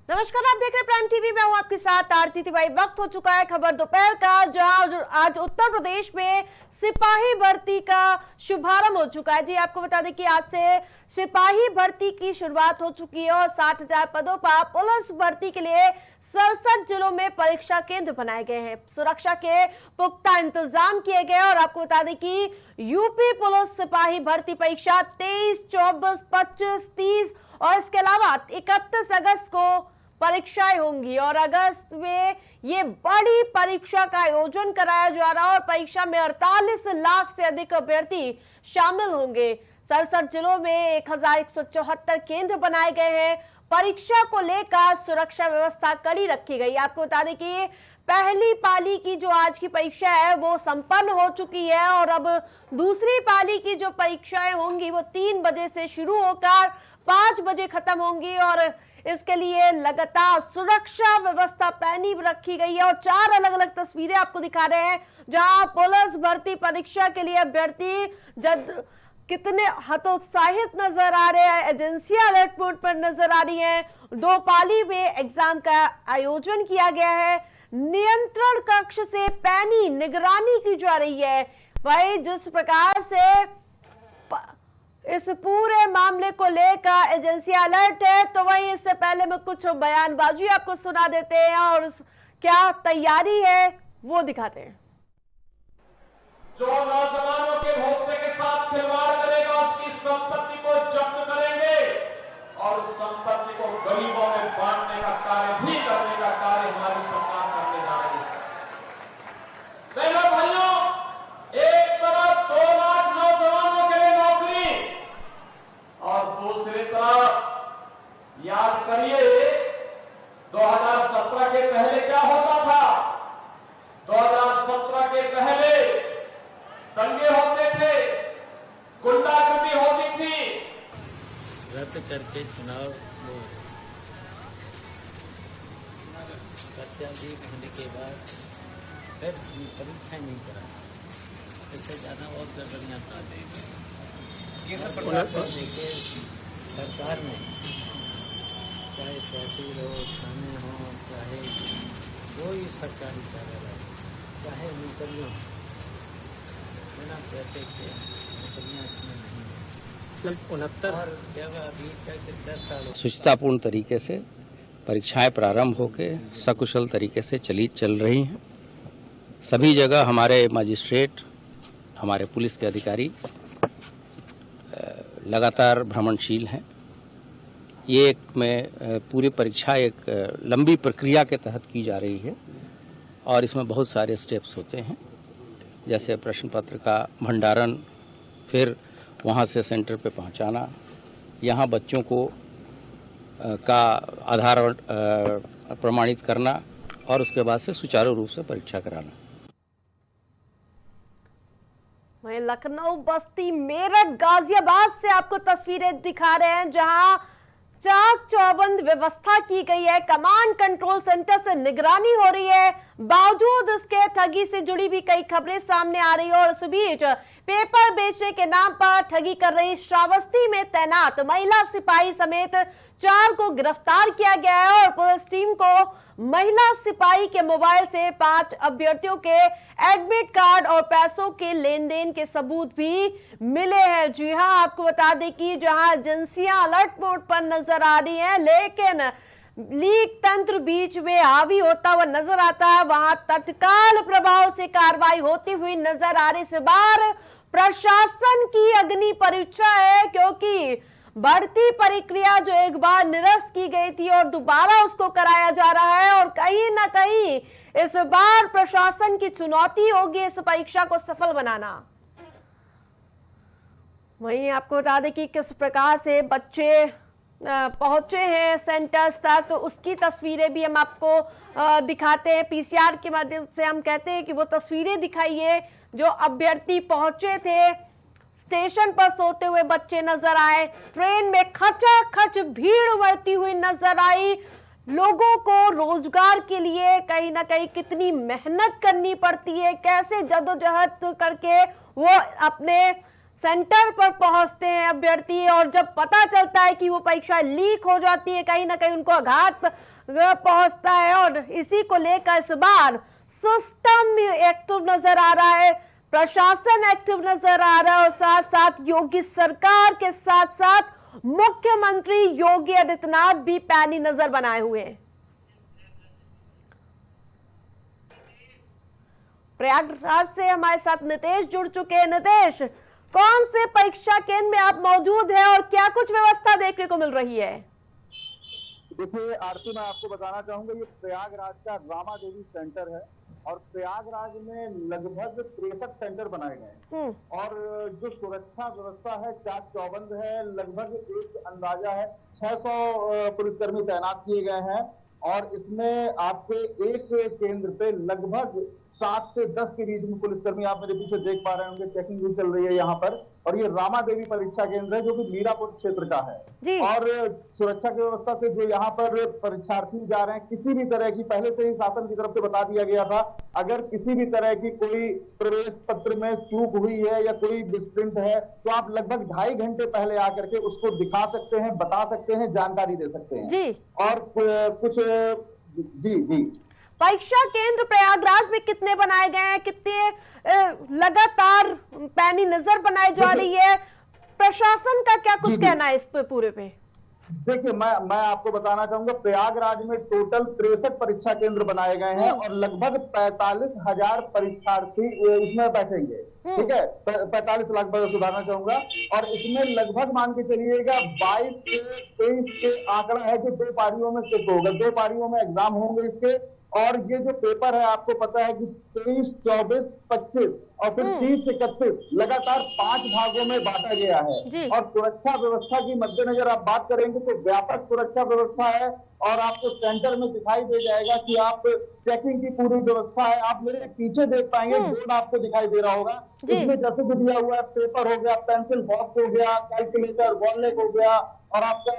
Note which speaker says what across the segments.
Speaker 1: नमस्कार, आप देख रहे हैं प्राइम टीवी। मैं हूं आपके साथ आरती तिवारी। वक्त हो चुका है खबर दोपहर का, जहां आज उत्तर प्रदेश में सिपाही भर्ती का शुभारंभ हो चुका है। जी आपको बता दें कि आज से सिपाही भर्ती की शुरुआत हो चुकी है और 60,000 पदों पर पुलिस भर्ती के लिए 67 जिलों में परीक्षा केंद्र बनाए गए हैं। सुरक्षा के पुख्ता इंतजाम किए गए और आपको बता दें कि यूपी पुलिस सिपाही भर्ती परीक्षा 23, 24, 25, 30 और इसके अलावा 31 अगस्त को परीक्षाएं होंगी और अगस्त में ये बड़ी परीक्षा का आयोजन कराया जा रहा है और परीक्षा में 48 लाख से अधिक अभ्यर्थी शामिल होंगे। 67 जिलों में 1174 केंद्र बनाए गए हैं। परीक्षा को लेकर सुरक्षा व्यवस्था कड़ी रखी गई। आपको बता दें कि पहली पाली की जो आज की परीक्षा है वो संपन्न हो चुकी है और अब दूसरी पाली की जो परीक्षाएं होंगी वो 3 बजे से शुरू होकर 5 बजे खत्म होंगी और इसके लिए लगातार सुरक्षा व्यवस्था पैनी रखी गई है। और 4 अलग अलग तस्वीरें आपको दिखा रहे हैं जहां पुलिस भर्ती परीक्षा के लिए अभ्यर्थी कितने हतोत्साहित नजर आ रहे हैं। एजेंसियां अलर्ट मोड पर नजर आ रही हैं। 2 पाली में एग्जाम का आयोजन किया गया है। नियंत्रण कक्ष से पैनी निगरानी की जा रही है। वही जिस प्रकार से इस पूरे मामले को लेकर एजेंसी अलर्ट है, तो वहीं इससे पहले में कुछ बयानबाजी आपको सुना देते हैं और क्या तैयारी है वो दिखाते हैं।
Speaker 2: जो नौजवानों के भरोसे के साथ खिलवाड़ करेगा उसकी संपत्ति को जब्त करेंगे और उस संपत्ति को गरीबों में बांटने का कार्य भी करने का कार्य हमारी सरकार करने जा रही है। बहनों भाइयों, एक तरफ 2 लाख नौजवानों के लिए नौकरी और दूसरी तरफ याद करिए 2017 के पहले क्या होता था। 2017 के पहले दंगे होते थे, गुंडागर्दी होती थी।
Speaker 3: रद्द करके चुनाव अत्याधिक होने के बाद फिर परीक्षा नहीं करा, इससे ज्यादा और गड़बड़ियां करा देंगे। ये सब देखिए सरकार ने चाहे तहसील हो, थाने हो, चाहे कोई सरकारी कार्यालय, चाहे नौकरियों बिना पैसे के नौकरियां इसमें नहीं है। 69 और जब अभी तक 10 साल
Speaker 4: सुचितापूर्ण तरीके से परीक्षाएं प्रारंभ होकर सकुशल तरीके से चल रही हैं। सभी जगह हमारे मजिस्ट्रेट, हमारे पुलिस के अधिकारी लगातार भ्रमणशील हैं। ये पूरी परीक्षा एक लंबी प्रक्रिया के तहत की जा रही है और इसमें बहुत सारे स्टेप्स होते हैं, जैसे प्रश्न पत्र का भंडारण, फिर वहाँ से सेंटर पे पहुँचाना, यहाँ बच्चों को का आधार प्रमाणित करना और उसके बाद से सुचारू रूप से परीक्षा कराना।
Speaker 1: वहीं लखनऊ, बस्ती, मेरठ, गाजियाबाद से आपको तस्वीरें दिखा रहे हैं जहां चाक चौबंद व्यवस्था की गई है। कमांड कंट्रोल सेंटर से निगरानी हो रही है। बावजूद इसके ठगी से जुड़ी भी कई खबरें सामने आ रही है और इस बीच पेपर बेचने के नाम पर ठगी कर रही श्रावस्ती में तैनात महिला सिपाही समेत 4 को गिरफ्तार किया गया है और पुलिस टीम को महिला सिपाही के मोबाइल से 5 अभ्यर्थियों के एडमिट कार्ड और पैसों के लेन देन के सबूत भी मिले हैं। जी हां, आपको बता दें कि जहां एजेंसियां अलर्ट मोड पर नजर आ रही हैं, लेकिन लीक तंत्र बीच में हावी होता हुआ नजर आता है, वहां तत्काल प्रभाव से कार्रवाई होती हुई नजर आ रही। इस बार प्रशासन की अग्नि परीक्षा है क्योंकि भर्ती प्रक्रिया जो एक बार निरस्त की गई थी और दोबारा उसको कराया जा रहा है और कहीं ना कहीं इस बार प्रशासन की चुनौती होगी इस परीक्षा को सफल बनाना। वहीं आपको बता दें कि किस प्रकार से बच्चे पहुंचे हैं सेंटर्स तक, तो उसकी तस्वीरें भी हम आपको दिखाते हैं। पीसीआर के माध्यम से हम कहते हैं कि वो तस्वीरें दिखाइए जो अभ्यर्थी पहुंचे थे। स्टेशन पर सोते हुए बच्चे नजर आए, ट्रेन में खचाखच भीड़ उमड़ती हुई नजर आई। लोगों को रोजगार के लिए कहीं ना कहीं कितनी मेहनत करनी पड़ती है, कैसे जद्दोजहद करके वो अपने सेंटर पर पहुंचते हैं अभ्यर्थी और जब पता चलता है कि वो परीक्षा लीक हो जाती है, कहीं ना कहीं उनको आघात पहुंचता है और इसी को लेकर इस बार सिस्टम एक्टिव नजर आ रहा है, प्रशासन एक्टिव नजर आ रहा है और साथ साथ योगी सरकार के साथ साथ मुख्यमंत्री योगी आदित्यनाथ भी पैनी नजर बनाए हुए हैं। प्रयागराज से हमारे साथ नितेश जुड़ चुके हैं। नितेश, कौन से परीक्षा केंद्र में आप मौजूद हैं और क्या कुछ व्यवस्था देखने को मिल रही है?
Speaker 5: देखिए आरती, मैं आपको बताना चाहूंगा ये प्रयागराज का रामा देवी सेंटर है और प्रयागराज में लगभग 63 सेंटर बनाए गए हैं और जो सुरक्षा व्यवस्था है चाक चौबंद है। लगभग एक अंदाजा है 600 पुलिसकर्मी तैनात किए गए हैं और इसमें आपके एक केंद्र पे लगभग 7 से 10 के बीच में पुलिसकर्मी आप मेरे पीछे देख पा रहे होंगे। चेकिंग भी चल रही है यहाँ पर और ये रामा देवी परीक्षा केंद्र है जो कि मीरापुर क्षेत्र का है
Speaker 1: जी।
Speaker 5: और सुरक्षा की व्यवस्था से जो यहाँ पर परीक्षार्थी जा रहे हैं, किसी भी तरह की पहले से ही शासन की तरफ से बता दिया गया था, अगर किसी भी तरह की कोई प्रवेश पत्र में चूक हुई है या कोई मिसप्रिंट है तो आप लगभग 2.5 घंटे पहले आकर के उसको दिखा सकते हैं, बता सकते हैं, जानकारी दे सकते हैं
Speaker 1: जी।
Speaker 5: और कुछ जी
Speaker 1: परीक्षा केंद्र प्रयागराज में कितने बनाए गए हैं, कितने लगातार पैनी नजर बनाई जा रही है, प्रशासन का क्या कुछ कहना है इस पे पूरे पे?
Speaker 5: देखिए मैं आपको बताना चाहूंगा प्रयागराज में टोटल 63 परीक्षा केंद्र बनाए गए हैं और लगभग 45,000 परीक्षार्थी इसमें बैठेंगे। ठीक है, 45 लाख सुधारना चाहूंगा और इसमें लगभग मान के चलिएगा 22 से 23 के आंकड़ा है जो 2 पारियों में शिफ्ट होगा। 2 पारियों में एग्जाम होंगे इसके और ये जो पेपर है आपको पता है कि 23, 24, 25 और फिर 30 से 31 लगातार 5 भागों में बांटा गया है और सुरक्षा व्यवस्था की मद्देनजर आप बात करेंगे तो व्यापक सुरक्षा व्यवस्था है और आपको सेंटर में दिखाई दे जाएगा कि आप चेकिंग की पूरी व्यवस्था है। आप मेरे पीछे देख पाएंगे, बोर्ड आपको दिखाई दे रहा होगा, इसमें जैसे भी दिया हुआ है पेपर हो गया, पेंसिल बॉक्स हो गया, कैलकुलेटर, वॉलेट हो गया और आपका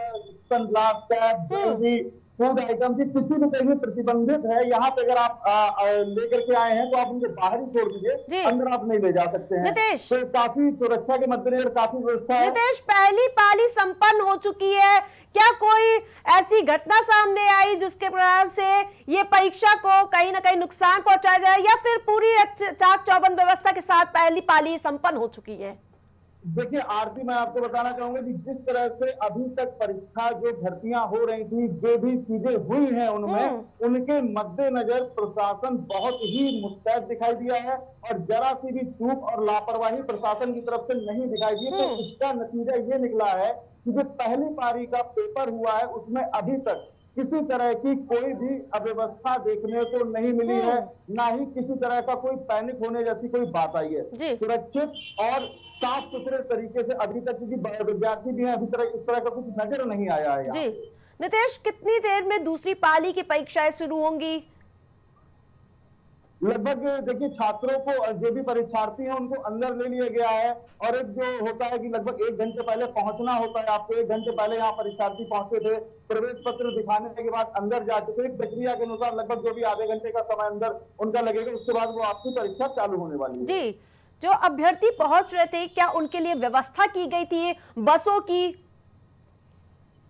Speaker 5: सनग्लास, कैप, फूड आइटम की किसी भी तरह से प्रतिबंधित है। यहाँ पे अगर आप लेकर के आए हैं तो आप उनको बाहर ही छोड़ दीजिए, अंदर आप नहीं ले जा सकते हैं। तो काफी सुरक्षा के मद्देनजर काफी व्यवस्था है।
Speaker 1: नितेश, पहली पाली संपन्न हो चुकी है, क्या कोई ऐसी घटना सामने आई जिसके प्रभाव से ये परीक्षा को कहीं ना कहीं नुकसान पहुंचाया जाए या फिर पूरी चाक चौबंद व्यवस्था के साथ पहली पाली संपन्न हो चुकी है?
Speaker 5: देखिए आरती, मैं आपको बताना चाहूंगा कि जिस तरह से अभी तक परीक्षा जो भर्तियां हो रही थी, जो भी चीजें हुई हैं उनमें, उनके मद्देनजर प्रशासन बहुत ही मुस्तैद दिखाई दिया है और जरा सी भी चूक और लापरवाही प्रशासन की तरफ से नहीं दिखाई दी। तो इसका नतीजा ये निकला है कि जो पहली पारी का पेपर हुआ है उसमें अभी तक किसी तरह की कोई भी अव्यवस्था देखने को नहीं मिली है, ना ही किसी तरह का कोई पैनिक होने जैसी कोई बात आई है। सुरक्षित और साफ सुथरे तरीके से अभी तक, क्योंकि विद्यार्थी भी हैं, अभी तरह इस तरह का कुछ नजर नहीं आया है जी।
Speaker 1: नितेश, कितनी देर में दूसरी पाली की परीक्षाएं शुरू होंगी?
Speaker 5: लगभग देखिए छात्रों को, जो भी परीक्षार्थी हैं उनको अंदर ले लिया गया है और एक जो होता है कि लगभग 1 घंटे पहले पहुंचना होता है। आपको 1 घंटे पहले यहाँ परीक्षार्थी पहुंचे थे, प्रवेश पत्र दिखाने के बाद अंदर जा चुके। एक प्रक्रिया के अनुसार लगभग जो भी आधे घंटे का समय अंदर उनका लगेगा, उसके बाद वो आपकी परीक्षा चालू होने वाली है।
Speaker 1: जी, जो अभ्यर्थी पहुंच रहे थे क्या उनके लिए व्यवस्था की गई थी बसों की?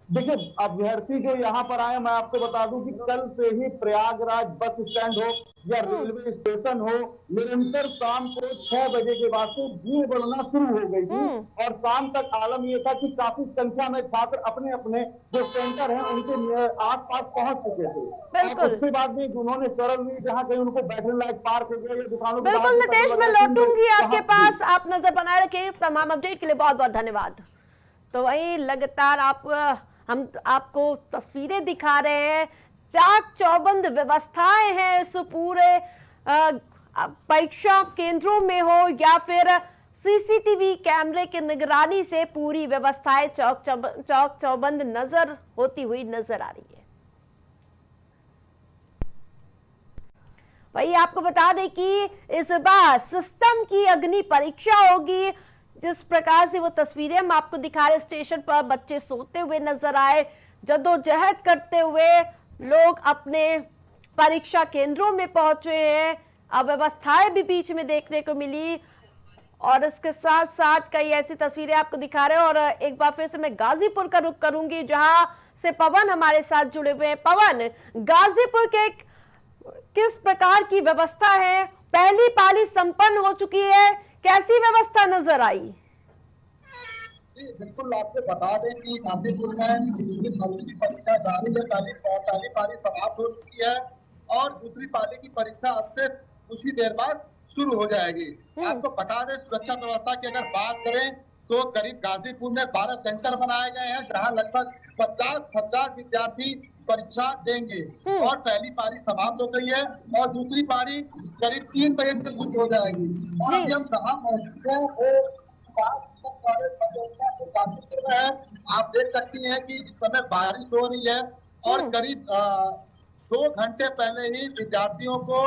Speaker 5: देखिए अभ्यर्थी जो यहाँ पर आए, मैं आपको बता दूं कि कल से ही प्रयागराज बस स्टैंड हो या रेलवे स्टेशन हो, निरंतर शाम को 6 बजे के बाद से भीड़ बढ़ना शुरू हो गई थी और शाम तक आलम यह था कि काफी संख्या में छात्र अपने अपने जो सेंटर हैं उनके आसपास पहुंच चुके थे और उसके बाद भी उन्होंने सरल में जहाँ कहीं उनको बैठने लायक पार्क हो गया या दुकानों।
Speaker 1: बिल्कुल नितेश, मैं लौटूंगी आपके पास, आप नजर बनाए रखिए। तमाम अपडेट के लिए बहुत बहुत धन्यवाद। तो वही लगातार हम आपको तस्वीरें दिखा रहे हैं, चाक चौबंद व्यवस्थाएं हैं इस पूरे परीक्षा केंद्रों में हो या फिर सीसीटीवी कैमरे की निगरानी से पूरी व्यवस्थाएं चौक चौबंद नजर होती हुई नजर आ रही है। वही आपको बता दें कि इस बार सिस्टम की अग्नि परीक्षा होगी। जिस प्रकार से वो तस्वीरें हम आपको दिखा रहे, स्टेशन पर बच्चे सोते हुए नजर आए, जद्दोजहद करते हुए लोग अपने परीक्षा केंद्रों में पहुंचे हैं, अव्यवस्थाएं भी बीच में देखने को मिली और इसके साथ साथ कई ऐसी तस्वीरें आपको दिखा रहे हैं। और एक बार फिर से मैं गाजीपुर का रुख करूंगी, जहां से पवन हमारे साथ जुड़े हुए हैं। पवन, गाजीपुर के किस प्रकार की व्यवस्था है? पहली पाली संपन्न हो चुकी है, कैसी व्यवस्था नजर आई?
Speaker 5: बिल्कुल, आपको बता दें कि गाजीपुर में की परीक्षा जारी है। पहली पाली समाप्त हो चुकी है और दूसरी पाली की परीक्षा अब से कुछ ही देर बाद शुरू हो जाएगी। आपको बता दें, सुरक्षा व्यवस्था की अगर बात करें तो करीब गाजीपुर में 12 सेंटर बनाए गए हैं, जहां लगभग 50,000 विद्यार्थी परीक्षा देंगे। और पहली पारी समाप्त हो गई है और दूसरी पारी करीब 3 बजे से शुरू हो जाएगी। और अभी हम जहाँ मौजूद हैं वो है, आप देख सकती हैं कि इस समय बारिश हो रही है और करीब 2 घंटे पहले ही विद्यार्थियों को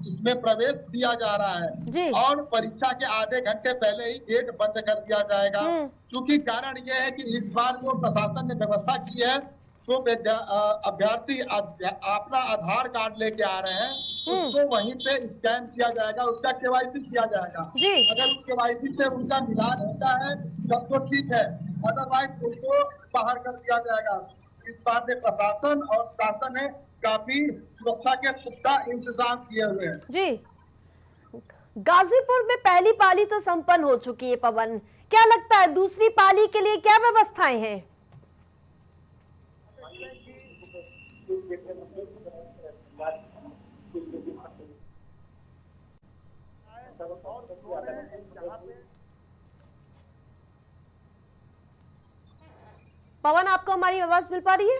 Speaker 5: इसमें प्रवेश दिया जा रहा है और परीक्षा के आधे घंटे पहले ही गेट बंद कर दिया जाएगा। क्योंकि कारण यह है कि इस बार जो प्रशासन ने व्यवस्था की है, जो अभ्यर्थी अपना आधार कार्ड लेके आ रहे हैं उसको वहीं पे स्कैन किया जाएगा, उसका केवाईसी किया जाएगा। अगर उस केवाईसी से उनका मिलान होता है तब तो ठीक है, अदरवाइज उनको बाहर कर दिया जाएगा। इस बार में प्रशासन और शासन ने काफी सुरक्षा के पुख्ता इंतजाम किए हुए हैं।
Speaker 1: जी, गाजीपुर में पहली पाली तो संपन्न हो चुकी है। पवन, क्या लगता है दूसरी पाली के लिए क्या व्यवस्थाएं हैं? पवन, आपको हमारी आवाज मिल पा रही है?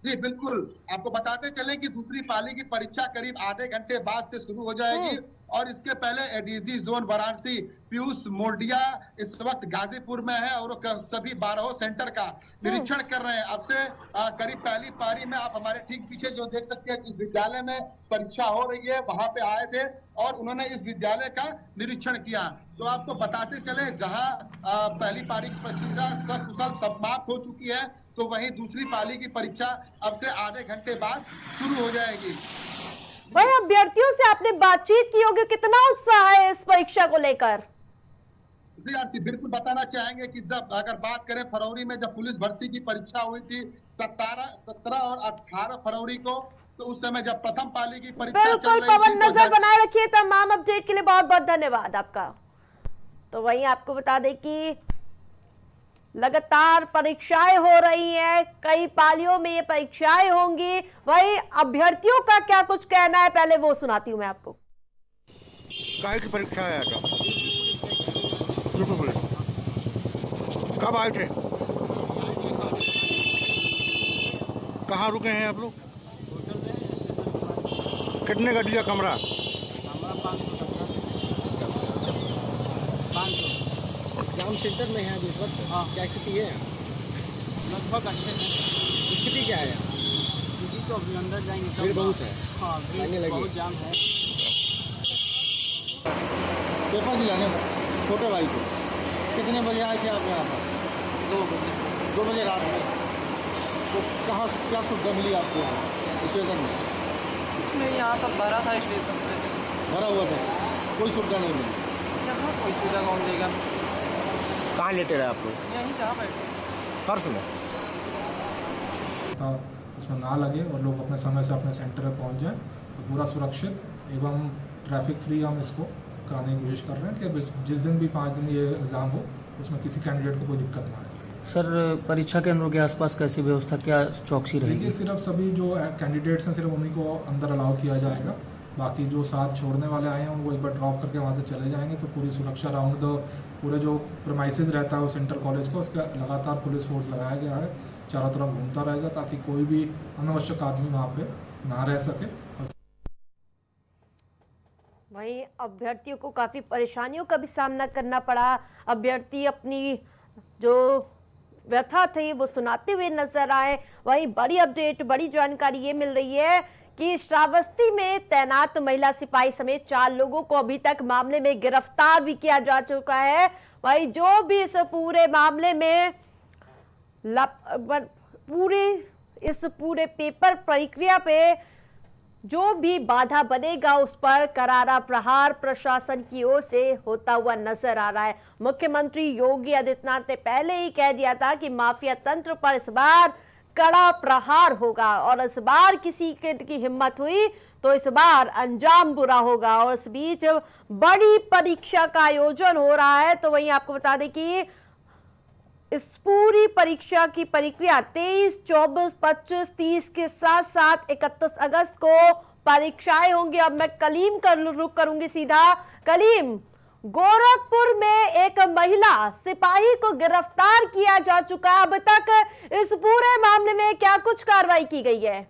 Speaker 5: जी बिल्कुल, आपको बताते चले कि दूसरी पाली की परीक्षा करीब आधे घंटे बाद से शुरू हो जाएगी और इसके पहले एडीजी जोन वाराणसी पीयूष मोरडिया इस वक्त गाजीपुर में है और सभी 12 सेंटर का निरीक्षण कर रहे हैं। अब से करीब पहली पारी में आप हमारे ठीक पीछे जो देख सकते हैं, जिस विद्यालय में परीक्षा हो रही है वहां पे आए थे और उन्होंने इस विद्यालय का निरीक्षण किया। तो आपको बताते चले, जहां पहली पारी की परीक्षा सकुशल समाप्त हो चुकी है, तो वहीं दूसरी पाली की परीक्षा अब से आधे घंटे बाद शुरू हो जाएगी।
Speaker 1: भाई, अभ्यर्थियों से आपने बातचीत की होगी, कितना उत्साह है इस परीक्षा को लेकर?
Speaker 5: जी आरती, बिल्कुल बताना चाहेंगे कि जब अगर बात करें फरवरी में जब पुलिस भर्ती की परीक्षा हुई थी 17 और 18 फरवरी को, तो उस समय जब प्रथम पाली की परीक्षा चल
Speaker 1: बिल्कुल
Speaker 5: रही थी,
Speaker 1: पवन, नजर बनाए रखिए। तमाम अपडेट के लिए बहुत बहुत धन्यवाद आपका। तो वहीं आपको बता दें कि लगातार परीक्षाएं हो रही हैं, कई पालियों में ये परीक्षाएं होंगी। वहीं अभ्यर्थियों का क्या कुछ कहना है, पहले वो सुनाती हूं मैं आपको।
Speaker 6: काहे की परीक्षा आया था? कब आए थे? कहाँ रुके हैं आप लोग? कितने का दिया कमरा?
Speaker 3: 500 एग्जाम सेंटर में है अभी इस वक्त। हाँ, क्या स्थिति है? लगभग अच्छे हैं। स्थिति क्या है? स्थिति तो अभी अंदर जाएंगे भीड़ बहुत है। हाँ, भीड़ बहुत जाम है।
Speaker 7: पेपर दिलाने छोटे भाई को कितने बजे आए थे आप यहाँ पर? 2 बजे रात में। तो कहाँ क्या सुविधा मिली आपको यहाँ स्टेशन में?
Speaker 8: कुछ नहीं, यहाँ सब भरा था स्टेशन पे।
Speaker 7: भरा हुआ था, कोई सुविधा नहीं मिली?
Speaker 8: यहाँ कोई सुविधा कौन देगा?
Speaker 6: कहाँ लेटे रहे आप लोग?
Speaker 8: यहीं जहाँ बैठे
Speaker 6: फर्श में।
Speaker 9: उसमें ना लगे और लोग अपने समय से अपने सेंटर पर पहुंच जाएं, तो पूरा सुरक्षित एवं ट्रैफिक फ्री हम इसको कराने की कोशिश कर रहे हैं कि जिस दिन भी 5 दिन ये एग्ज़ाम हो उसमें किसी कैंडिडेट को कोई दिक्कत ना आए।
Speaker 10: सर, परीक्षा केंद्रों के आसपास कैसी व्यवस्था, क्या चौकसी रहेगी?
Speaker 9: देखिए, सिर्फ सभी जो कैंडिडेट्स हैं सिर्फ उन्हीं को अंदर अलाउ किया जाएगा। बाकी जो साथ छोड़ने वाले आए हैं उनको एक बार ड्रॉप करके वहाँ से चले जाएंगे। तो पूरी सुरक्षा राउंड द पूरे जो प्रेमाइसेस रहता है वो सेंटर कॉलेज का, उसका लगातार पुलिस फोर्स लगाया गया है, चारों तरफ घूमता रहेगा ताकि कोई भी अनावश्यक आदमी वहाँ पे ना रह सके।
Speaker 1: वहीं अभ्यर्थियों को काफी परेशानियों का भी सामना करना पड़ा। अभ्यर्थी अपनी जो व्यथा थी वो सुनाते हुए नजर आए। वहीं बड़ी अपडेट, बड़ी जानकारी ये मिल रही है कि श्रावस्ती में तैनात महिला सिपाही समेत 4 लोगों को अभी तक मामले में गिरफ्तार भी किया जा चुका है। वहीं जो भी इस पूरे मामले में पूरे पेपर प्रक्रिया पे जो भी बाधा बनेगा उस पर करारा प्रहार प्रशासन की ओर से होता हुआ नजर आ रहा है। मुख्यमंत्री योगी आदित्यनाथ ने पहले ही कह दिया था कि माफिया तंत्र पर इस बार कड़ा प्रहार होगा और इस बार किसी की हिम्मत हुई तो इस बार अंजाम बुरा होगा। और इस बीच बड़ी परीक्षा का आयोजन हो रहा है। तो वहीं आपको बता दें कि इस पूरी परीक्षा की प्रक्रिया 23, 24, 25, 30 के साथ साथ 31 अगस्त को परीक्षाएं होंगी। अब मैं कलीम का रुख करूंगी सीधा। कलीम, गोरखपुर में एक महिला सिपाही को गिरफ्तार किया जा चुका है। अब तक इस पूरे मामले में क्या कुछ कार्रवाई की गई है?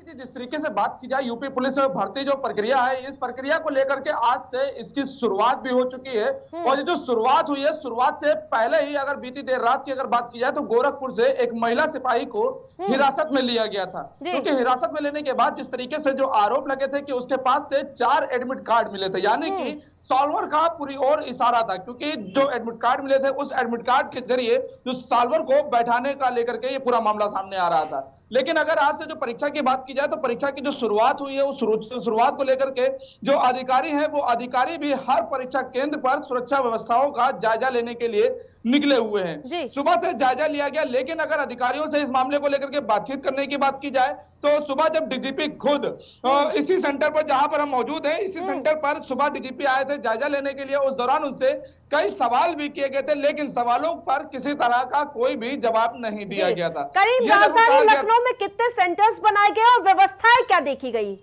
Speaker 5: जिस तरीके से बात की जाए यूपी पुलिस में भर्ती जो प्रक्रिया है, इस प्रक्रिया को लेकर के आज से इसकी शुरुआत भी हो चुकी है। और ये जो शुरुआत हुई है, शुरुआत से पहले ही अगर बीती देर रात की अगर बात की जाए तो गोरखपुर से एक महिला सिपाही को हिरासत में लिया गया था। क्योंकि हिरासत में लेने के बाद जिस तरीके से जो आरोप लगे थे कि उसके पास से 4 एडमिट कार्ड मिले थे, यानी कि सॉल्वर का पूरी ओर इशारा था। क्योंकि जो एडमिट कार्ड मिले थे उस एडमिट कार्ड के जरिए जो सॉल्वर को बैठाने का लेकर के ये पूरा मामला सामने आ रहा था। लेकिन अगर आज से जो परीक्षा की बात की जाए तो परीक्षा की जो शुरुआत हुई है उस शुरुआत को लेकर के जो अधिकारी हैं वो अधिकारी भी हर परीक्षा केंद्र पर सुरक्षा व्यवस्थाओं का जायजा लेने के लिए निकले हुए हैं। सुबह से जायजा लिया गया, लेकिन अगर अधिकारियों से इस मामले को लेकर के बातचीत करने की बात की जाए तो सुबह जब डीजीपी खुद इसी सेंटर पर जहां पर हम मौजूद हैं, इसी सेंटर पर सुबह डीजीपी आए थे जायजा लेने के लिए। उस दौरान उनसे कई सवाल भी किए गए थे, लेकिन सवालों पर किसी तरह का कोई भी जवाब नहीं दिया गया था।
Speaker 1: राजधानी लखनऊ में कितने सेंटर्स बनाए गए और व्यवस्थाएं क्या देखी गई?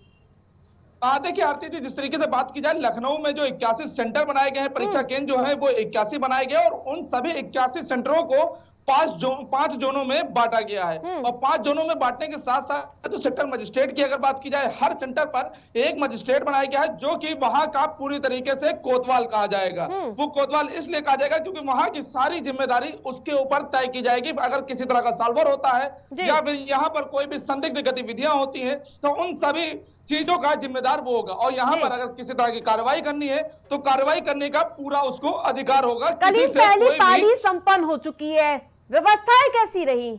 Speaker 5: देखिए आरती जी, जिस तरीके से बात की जाए लखनऊ में जो 81 सेंटर बनाए गए हैं, परीक्षा केंद्र जो है वो 81 बनाए गए और उन सभी 81 सेंटरों को 5 जोनों में बांटा गया है। और 5 जोनों में बांटने के साथ साथ जो सेक्टर मजिस्ट्रेट की अगर बात की जाए, हर सेंटर पर एक मजिस्ट्रेट बनाया गया है जो कि वहां का पूरी तरीके से कोतवाल कहा जाएगा। वो कोतवाल इसलिए कहा जाएगा क्योंकि वहां की सारी जिम्मेदारी उसके ऊपर तय की जाएगी। अगर किसी तरह का सॉल्वर होता है या फिर यहाँ पर कोई भी संदिग्ध गतिविधियां होती हैं तो उन सभी चीजों का जिम्मेदार वो होगा। और यहाँ पर अगर किसी तरह की कार्रवाई करनी है तो कार्रवाई करने का पूरा उसको अधिकार होगा।
Speaker 1: पहली पाली संपन्न हो चुकी है, व्यवस्थाएं कैसी रही?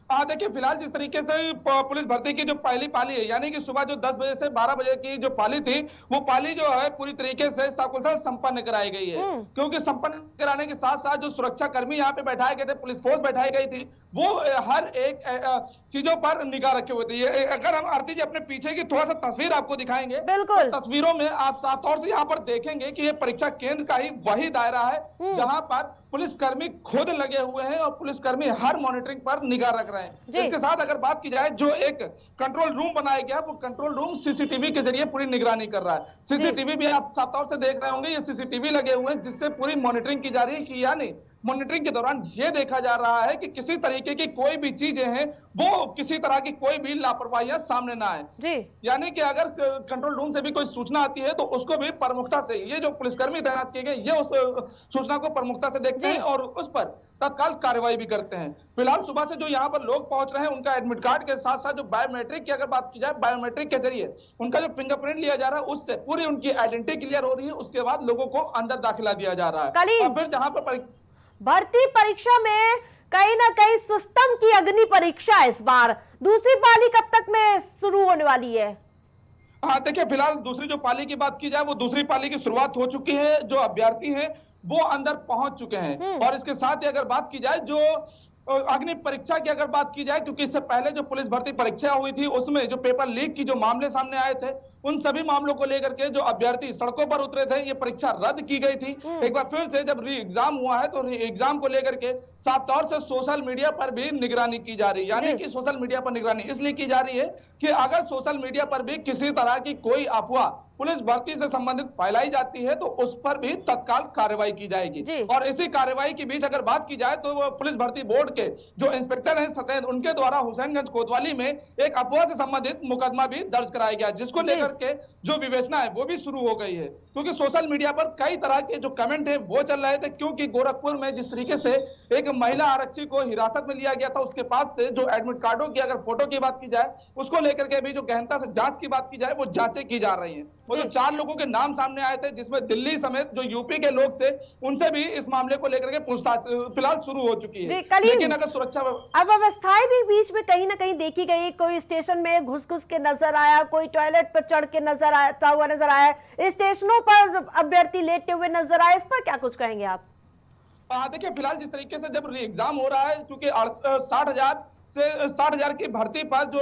Speaker 5: देखिए फिलहाल जिस तरीके से पुलिस भर्ती की जो पहली पाली है, यानी कि सुबह जो 10 बजे से 12 बजे की जो पाली थी, वो पाली जो है पूरी तरीके से सकुशल संपन्न कराई गई है। क्योंकि संपन्न कराने के साथ साथ जो सुरक्षा कर्मी यहाँ पे बैठाए गए थे, पुलिस फोर्स बैठाई गई थी, वो हर एक चीजों पर निगाह रखे हुए थे। अगर हम आरती जी अपने पीछे की थोड़ा सा तस्वीर आपको दिखाएंगे,
Speaker 1: बिल्कुल
Speaker 5: तस्वीरों में आप साफ तौर से यहाँ पर देखेंगे कि ये परीक्षा केंद्र का ही वही दायरा है जहाँ पर पुलिसकर्मी खुद लगे हुए हैं और पुलिसकर्मी हर मॉनिटरिंग पर निगाह रख रहे हैं। इसके साथ अगर बात की जाए, जो एक कंट्रोल रूम बनाया गया, वो कंट्रोल रूम सीसीटीवी के जरिए पूरी निगरानी कर रहा है। सीसीटीवी भी आप साफ तौर से देख रहे होंगे, ये सीसीटीवी लगे हुए हैं जिससे पूरी मॉनिटरिंग की जा रही है कि यानी मॉनिटरिंग के दौरान ये देखा जा रहा है कि किसी तरीके की कोई भी चीजें हैं वो किसी तरह की कोई भी लापरवाहियां सामने ना आए। यानी कि अगर कंट्रोल रूम से भी कोई सूचना आती है तो उसको भी प्रमुखता से, ये जो पुलिसकर्मी तैनात किए गए, ये उस सूचना को प्रमुखता से देखते हैं और उस पर तत्काल कार्रवाई भी करते हैं। फिलहाल सुबह से जो यहाँ पर लोग पहुंच रहे हैं, उनका एडमिट कार्ड के साथ साथ जो बायोमेट्रिक की अगर बात की जाए, बायोमेट्रिक के जरिए उनका जो फिंगरप्रिंट लिया जा रहा है, उससे पूरी उनकी आइडेंटिटी क्लियर हो रही है। उसके बाद लोगों को अंदर दाखिला दिया जा रहा है। और फिर जहां पर
Speaker 1: भर्ती परीक्षा में कहीं ना कहीं सिस्टम की अग्नि परीक्षा है इस बार, दूसरी पाली कब तक में शुरू होने वाली है?
Speaker 5: देखिए फिलहाल दूसरी जो पाली की बात की जाए, वो दूसरी पाली की शुरुआत हो चुकी है। जो अभ्यर्थी हैं वो अंदर पहुंच चुके हैं। और इसके साथ ही अगर बात की जाए, जो अग्नि परीक्षा की अगर बात की जाए, क्योंकि इससे पहले जो पुलिस भर्ती परीक्षा हुई थी उसमें जो पेपर लीक की जो मामले सामने आए थे, उन सभी मामलों को लेकर के जो अभ्यर्थी सड़कों पर उतरे थे, ये परीक्षा रद्द की गई थी। एक बार फिर से जब री एग्जाम हुआ है तो री एग्जाम को लेकर के साफ तौर से सोशल मीडिया पर भी निगरानी की जा रही है। यानी कि सोशल मीडिया पर निगरानी इसलिए की जा रही है कि अगर सोशल मीडिया पर भी किसी तरह की कोई अफवाह पुलिस भर्ती से संबंधित फैलाई जाती है तो उस पर भी तत्काल कार्रवाई की जाएगी। और इसी कार्रवाई के बीच अगर बात की जाए तो पुलिस भर्ती बोर्ड के जो इंस्पेक्टर हैं सतैन, उनके द्वारा हुसैनगंज कोतवाली में एक अफवाह से संबंधित मुकदमा भी दर्ज कराया गया, जिसको लेकर के जो विवेचना है वो भी शुरू हो गई है। क्योंकि सोशल मीडिया पर कई तरह के जो कमेंट है वो चल रहे थे, क्योंकि गोरखपुर में जिस तरीके से एक महिला आरक्षी को हिरासत में लिया गया था, उसके पास से जो एडमिट कार्डों की अगर फोटो की बात की जाए, उसको लेकर के भी जो गहनता से जांच की बात की जाए, वो जांचें की जा रही हैं।
Speaker 11: वो जो 4 लोगों के नाम सामने आए थे, जिसमें दिल्ली समेत जो यूपी के लोग थे, उनसे भी इस मामले को लेकर के पूछताछ फिलहाल शुरू हो चुकी है। लेकिन अगर सुरक्षा
Speaker 1: अव्यवस्थाएं भी बीच में कहीं ना कहीं देखी गई, कोई स्टेशन में घुस के नजर आया, कोई टॉयलेट पर चढ़ के आता हुआ नजर आया, स्टेशनों पर अभ्यर्थी लेटते हुए नजर आए, इस पर क्या कुछ कहेंगे आप?
Speaker 11: देखिए, फिलहाल जिस तरीके से जब एग्जाम हो रहा है, क्योंकि 60,000 की भर्ती पर जो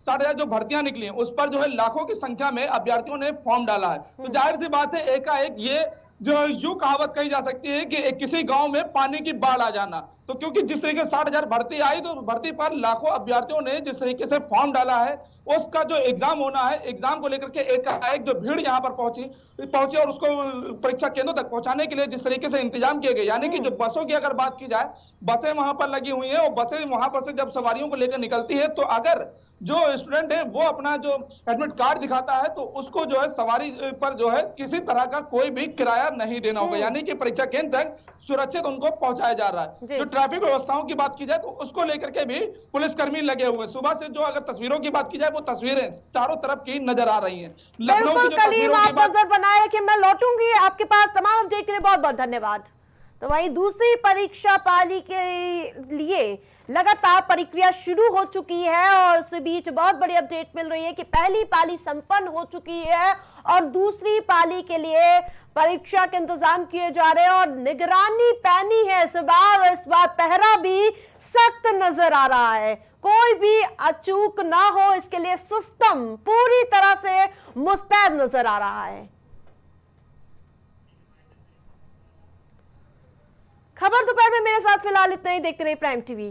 Speaker 11: 60,000 जो भर्तियां निकली हैं, उस पर जो है लाखों की संख्या में अभ्यर्थियों ने फॉर्म डाला है। तो जाहिर सी बात है, एकाएक ये जो यूं कहावत कही जा सकती है कि किसी गांव में पानी की बाढ़ आ जाना। तो क्योंकि जिस तरीके से 60,000 भर्ती आई, तो भर्ती पर लाखों अभ्यर्थियों ने जिस तरीके से फॉर्म डाला है, उसका जो एग्जाम होना है, एग्जाम को लेकर के एकाएक जो भीड़ यहाँ पर पहुंची और उसको परीक्षा केंद्रों तक पहुंचाने के लिए जिस तरीके से इंतजाम किए गए, यानी कि जो बसों की अगर बात की जाए, बसें वहां पर लगी हुई है और बसें वहां पर से जब सवारियों को लेकर निकलती है, तो अगर जो स्टूडेंट है वो अपना जो एडमिट कार्ड दिखाता है, तो उसको जो है सवारी पर जो है किसी तरह का कोई भी किराया नहीं देना होगा, यानी कि परीक्षा केंद्र तक सुरक्षित उनको पहुंचाया जा रहा है। जो ट्रैफिक व्यवस्थाओं की बात की जाए, तो उसको लेकर के भी पुलिसकर्मी लगे हुए। सुबह से जो अगर तस्वीरों की बात की जाए, वो तस्वीरें चारों तरफ की नजर आ रही हैं। लखनऊ की जो तस्वीरों की बात,
Speaker 1: नजर बनाए कि मैं लौटूंगी आपके पास। तमाम अपडेट के लिए बहुत बहुत धन्यवाद। तो वहीं दूसरी परीक्षा पाली के लिए लगातार प्रक्रिया शुरू हो चुकी है और इस बीच बहुत बड़ी अपडेट मिल रही है कि पहली पाली संपन्न हो चुकी है और दूसरी पाली के लिए परीक्षा के इंतजाम किए जा रहे हैं और निगरानी पैनी है इस बार पहरा भी सख्त नजर आ रहा है। कोई भी अचूक ना हो, इसके लिए सिस्टम पूरी तरह से मुस्तैद नजर आ रहा है। खबर दोपहर में मेरे साथ फिलहाल इतना ही। देखते रहिए प्राइम टीवी।